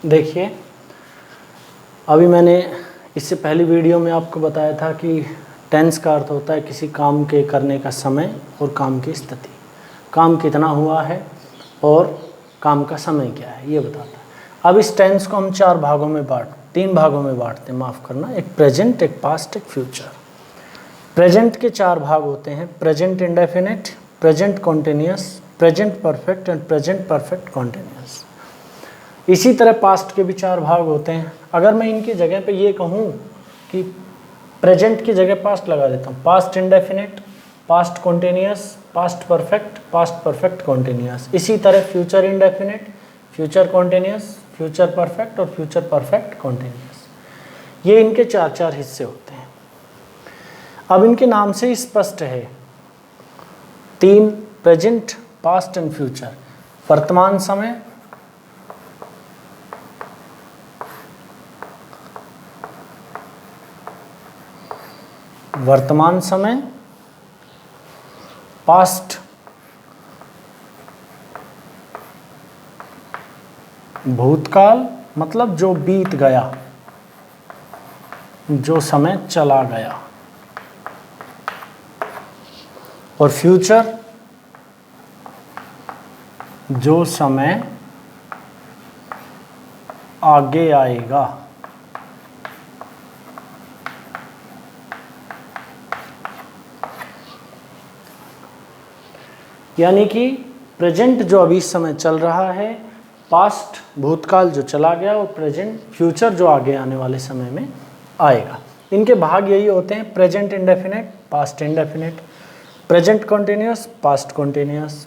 देखिए, अभी मैंने इससे पहली वीडियो में आपको बताया था कि टेंस का अर्थ होता है किसी काम के करने का समय और काम की स्थिति। काम कितना हुआ है और काम का समय क्या है ये बताता है। अब इस टेंस को हम तीन भागों में बांटते हैं, माफ़ करना, एक प्रेजेंट, एक पास्ट, एक फ्यूचर। प्रेजेंट के 4 भाग होते हैं, present indefinite, present continuous, present perfect and present perfect continuous. इसी तरह पास्ट के भी 4 भाग होते हैं। अगर मैं इनकी जगह पे ये कहूँ कि प्रेजेंट की जगह पास्ट लगा देता हूँ, past indefinite, past continuous, past perfect continuous. इसी तरह future indefinite, future continuous, future perfect और फ्यूचर परफेक्ट कॉन्टिन्यूअस। ये इनके 4 हिस्से होते हैं। अब इनके नाम से स्पष्ट है 3, प्रेजेंट, पास्ट एंड फ्यूचर। वर्तमान समय, पास्ट भूतकाल, मतलब जो बीत गया, जो समय चला गया, और फ्यूचर जो समय आगे आएगा। यानी कि प्रेजेंट जो अभी समय चल रहा है, पास्ट भूतकाल जो चला गया, और प्रेजेंट फ्यूचर जो आगे आने वाले समय में आएगा। इनके भाग यही होते हैं, present indefinite, past indefinite, present continuous, past continuous,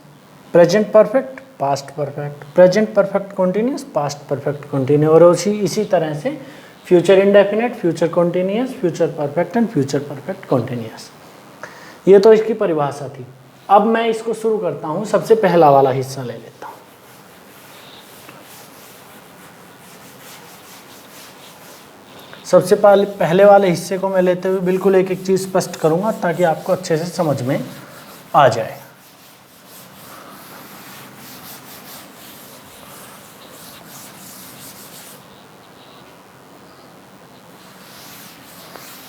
present perfect, past perfect, present perfect continuous, past perfect continuous, और इसी तरह से future indefinite, future continuous, future perfect and future perfect continuous. ये तो इसकी परिभाषा थी। अब मैं इसको शुरू करता हूँ, सबसे पहला वाला हिस्सा ले लेता हूँ। सबसे पहले वाले हिस्से को मैं लेते हुए बिल्कुल एक एक चीज़ स्पष्ट करूँगा ताकि आपको अच्छे से समझ में आ जाए।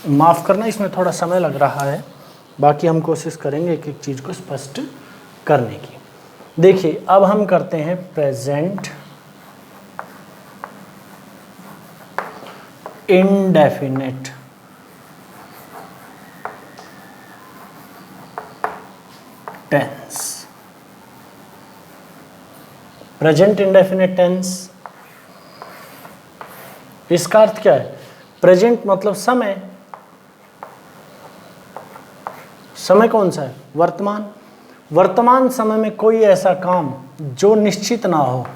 माफ़ करना, इसमें थोड़ा समय लग रहा है, बाकी हम कोशिश करेंगे एक एक चीज़ को स्पष्ट करने की। देखिए, अब हम करते हैं present indefinite tense. Present indefinite tense, इसका अर्थ क्या है? प्रेजेंट मतलब समय। समय कौन सा है? वर्तमान। वर्तमान समय में कोई ऐसा काम जो निश्चित ना हो,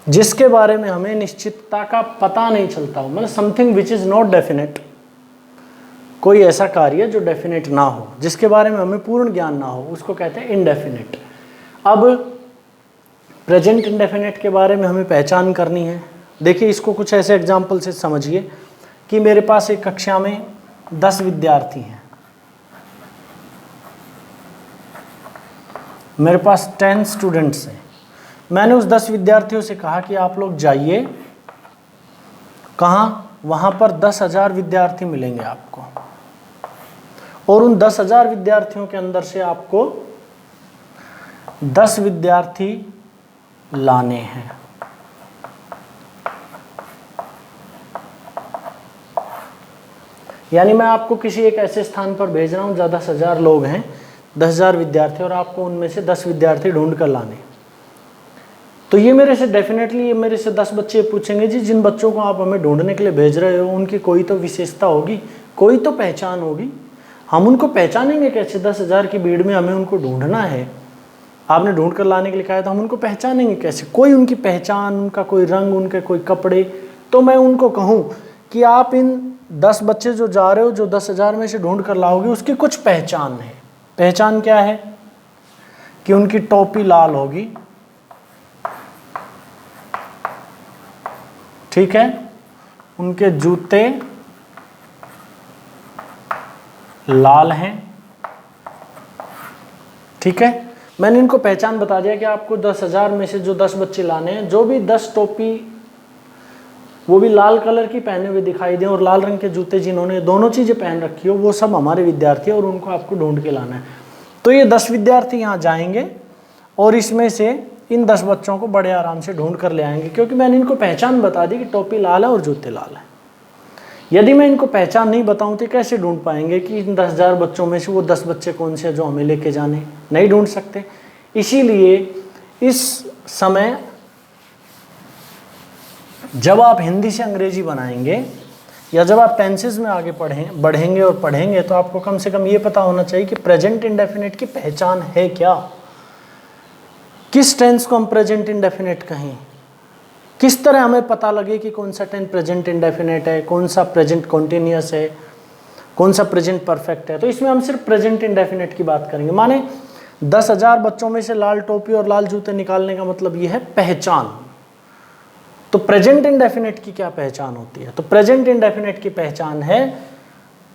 जिसके बारे में हमें निश्चितता का पता नहीं चलता हो, मतलब something which is not definite. कोई ऐसा कार्य जो डेफिनेट ना हो, जिसके बारे में हमें पूर्ण ज्ञान ना हो, उसको कहते हैं इंडेफिनेट। अब प्रेजेंट इंडेफिनेट के बारे में हमें पहचान करनी है। देखिए, इसको कुछ ऐसे एग्जाम्पल से समझिए कि मेरे पास एक कक्षा में 10 विद्यार्थी हैं, मेरे पास 10 स्टूडेंट्स हैं। मैंने उस 10 विद्यार्थियों से कहा कि आप लोग जाइए, कहाँ? वहाँ पर 10,000 विद्यार्थी मिलेंगे आपको, और उन 10,000 विद्यार्थियों के अंदर से आपको 10 विद्यार्थी लाने हैं। यानी मैं आपको किसी एक ऐसे स्थान पर भेज रहा हूँ जहाँ 10,000 लोग हैं, 10,000 विद्यार्थी, और आपको उनमें से 10 विद्यार्थी ढूंढ कर लाने। तो ये मेरे से डेफिनेटली, ये मेरे से 10 बच्चे पूछेंगे, जी जिन बच्चों को आप हमें ढूंढने के लिए भेज रहे हो उनकी कोई तो विशेषता होगी, कोई तो पहचान होगी। हम उनको पहचानेंगे कैसे? 10,000 की भीड़ में हमें उनको ढूंढना है, आपने ढूंढ कर लाने के लिए कहा है, तो हम उनको पहचानेंगे कैसे? कोई उनकी पहचान, उनका कोई रंग, उनके कोई कपड़े। तो मैं उनको कहूँ कि आप इन 10 बच्चे जो जा रहे हो, जो 10,000 में से ढूंढ कर लाओगे, उसकी कुछ पहचान है। पहचान क्या है? कि उनकी टोपी लाल होगी, ठीक है, उनके जूते लाल हैं। ठीक है, मैंने इनको पहचान बता दिया कि आपको 10,000 में से जो 10 बच्चे लाने हैं, जो भी 10 टोपी वो भी लाल कलर की पहने हुए दिखाई दें और लाल रंग के जूते जिन्होंने दोनों चीज़ें पहन रखी हो, वो सब हमारे विद्यार्थी हैं और उनको आपको ढूंढ के लाना है। तो ये 10 विद्यार्थी यहाँ जाएंगे और इसमें से इन 10 बच्चों को बड़े आराम से ढूंढ कर ले आएंगे, क्योंकि मैंने इनको पहचान बता दी कि टोपी लाल है और जूते लाल है। यदि मैं इनको पहचान नहीं बताऊं तो कैसे ढूंढ पाएंगे कि इन 10,000 बच्चों में से वो 10 बच्चे कौन से हैं जो हमें लेके जाने? नहीं ढूंढ सकते। इसीलिए इस समय जब आप हिंदी से अंग्रेजी बनाएंगे या जब आप टेंसेस में आगे बढ़ेंगे और पढ़ेंगे, तो आपको कम से कम ये पता होना चाहिए कि प्रेजेंट इंडेफिनिट की पहचान है क्या, किस टेंस को हम प्रेजेंट इंडेफिनिट कहें, किस तरह हमें पता लगे कि कौन सा टेंस प्रेजेंट इंडेफिनिट है, कौन सा प्रेजेंट कॉन्टिन्यूअस है, कौन सा प्रेजेंट परफेक्ट है। तो इसमें हम सिर्फ प्रेजेंट इंडेफिनिट की बात करेंगे। माने 10,000 बच्चों में से लाल टोपी और लाल जूते निकालने का मतलब ये है पहचान। तो प्रेजेंट इंडेफिनिट की क्या पहचान होती है? तो प्रेजेंट इंडेफिनिट की पहचान है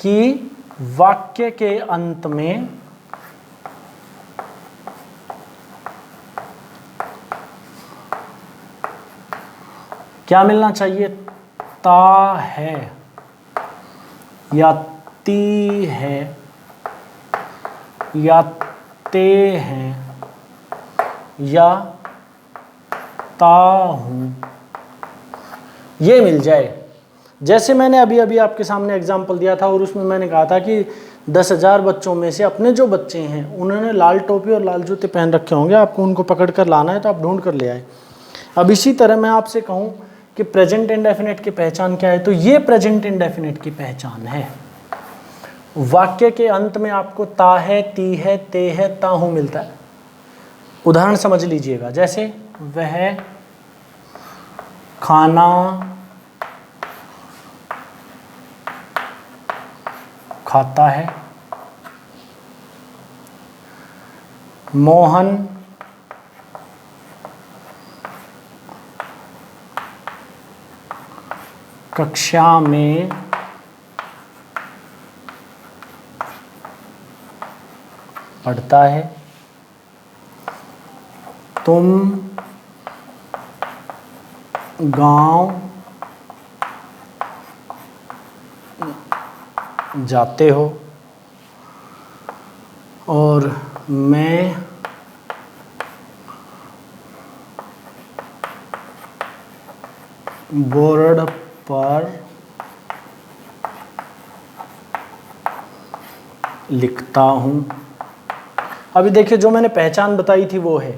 कि वाक्य के अंत में क्या मिलना चाहिए? ता है या ती है या ते हैं या ता हूं, ये मिल जाए। जैसे मैंने अभी अभी आपके सामने एग्जाम्पल दिया था और उसमें मैंने कहा था कि 10,000 बच्चों में से अपने जो बच्चे हैं उन्होंने लाल टोपी और लाल जूते पहन रखे होंगे, आपको उनको पकड़ कर लाना है, तो आप ढूंढ कर ले आए। अब इसी तरह मैं आपसे कहूं कि प्रेजेंट इंडेफिनिट की पहचान क्या है, तो ये प्रेजेंट इंडेफिनिट की पहचान है। वाक्य के अंत में आपको ता है, ती है, ते है, ता हूं मिलता है। उदाहरण समझ लीजिएगा, जैसे वह खाना खाता है, मोहन कक्षा में पढ़ता है, तुम गांव जाते हो और मैं बोर्ड पर लिखता हूं। अभी देखिए, जो मैंने पहचान बताई थी वो है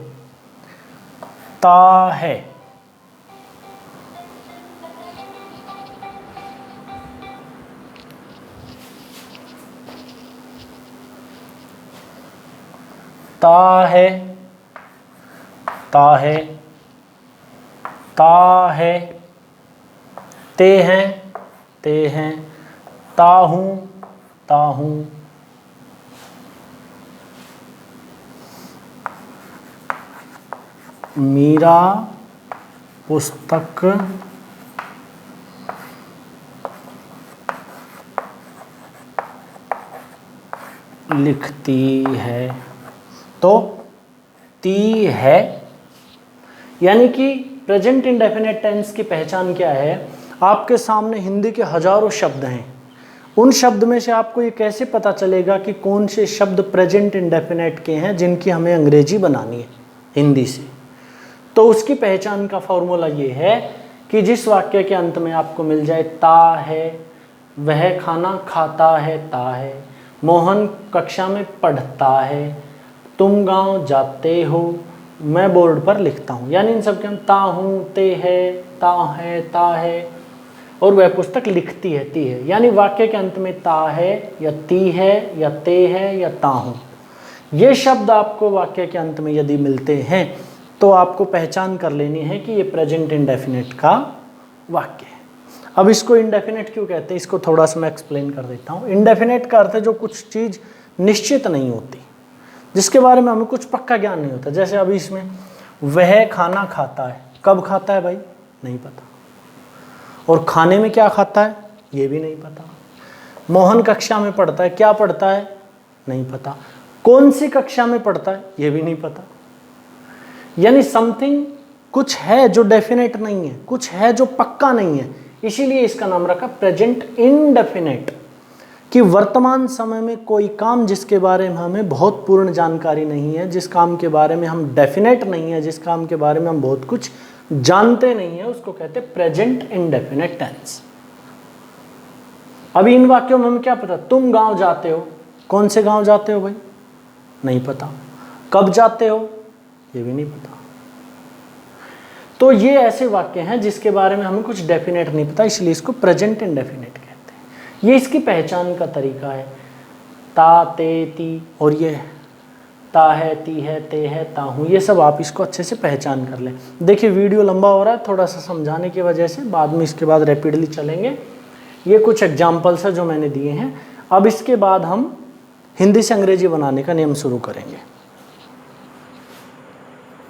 ता है, ता है, ता है, ता है, ते हैं, ते हैं, ता हूं, ता हूं, मीरा पुस्तक लिखती है। तो ती है, यानी कि प्रेजेंट इंडेफिनिट टेंस की पहचान क्या है? आपके सामने हिंदी के हजारों शब्द हैं, उन शब्द में से आपको ये कैसे पता चलेगा कि कौन से शब्द प्रेजेंट इंडेफिनिट के हैं जिनकी हमें अंग्रेजी बनानी है हिंदी से? तो उसकी पहचान का फॉर्मूला ये है कि जिस वाक्य के अंत में आपको मिल जाए ता है, वह खाना खाता है, ता है, मोहन कक्षा में पढ़ता है, तुम गांव जाते हो, मैं बोर्ड पर लिखता हूँ, यानी इन सब के हम ता हूँ, ते है, ता है, ता है, और वह पुस्तक लिखती है, ती है। यानी वाक्य के अंत में ता है या ती है या ते है या ता हूँ, ये शब्द आपको वाक्य के अंत में यदि मिलते हैं तो आपको पहचान कर लेनी है कि ये प्रेजेंट इंडेफिनिट का वाक्य है। अब इसको इंडेफिनिट क्यों कहते हैं, इसको थोड़ा सा मैं एक्सप्लेन कर देता हूँ। इंडेफिनिट का अर्थ है जो कुछ चीज़ निश्चित नहीं होती, जिसके बारे में हमें कुछ पक्का ज्ञान नहीं होता। जैसे अभी इसमें वह खाना खाता है, कब खाता है भाई नहीं पता, और खाने में क्या खाता है ये भी नहीं पता। मोहन कक्षा में पढ़ता है, क्या पढ़ता है नहीं पता। कौन सी कक्षा में पढ़ता है ये भी नहीं पता। यानी समथिंग, कुछ है जो डेफिनेट नहीं है, कुछ है जो पक्का नहीं है, इसीलिए इसका नाम रखा प्रेजेंट इंडेफिनेट, कि वर्तमान समय में कोई काम जिसके बारे में हमें बहुत पूर्ण जानकारी नहीं है, जिस काम के बारे में हम डेफिनेट नहीं है, जिस काम के बारे में हम बहुत कुछ जानते नहीं है, उसको कहते हैं प्रेजेंट इंडेफिनेट टेंस। अभी इन वाक्यों में हमें क्या पता, तुम गांव जाते हो, कौन से गांव जाते हो भाई नहीं पता, कब जाते हो ये भी नहीं पता। तो ये ऐसे वाक्य हैं जिसके बारे में हमें कुछ डेफिनेट नहीं पता, इसलिए इसको प्रेजेंट इंडेफिनेट कहते हैं। ये इसकी पहचान का तरीका है। ता, ते, ती, और ये ता है, ती है, ते है, ता हूँ, ये सब आप इसको अच्छे से पहचान कर लें। देखिए वीडियो लंबा हो रहा है थोड़ा सा समझाने की वजह से, बाद में इसके बाद रैपिडली चलेंगे। ये कुछ एग्जाम्पल्स है जो मैंने दिए हैं। अब इसके बाद हम हिंदी से अंग्रेजी बनाने का नियम शुरू करेंगे।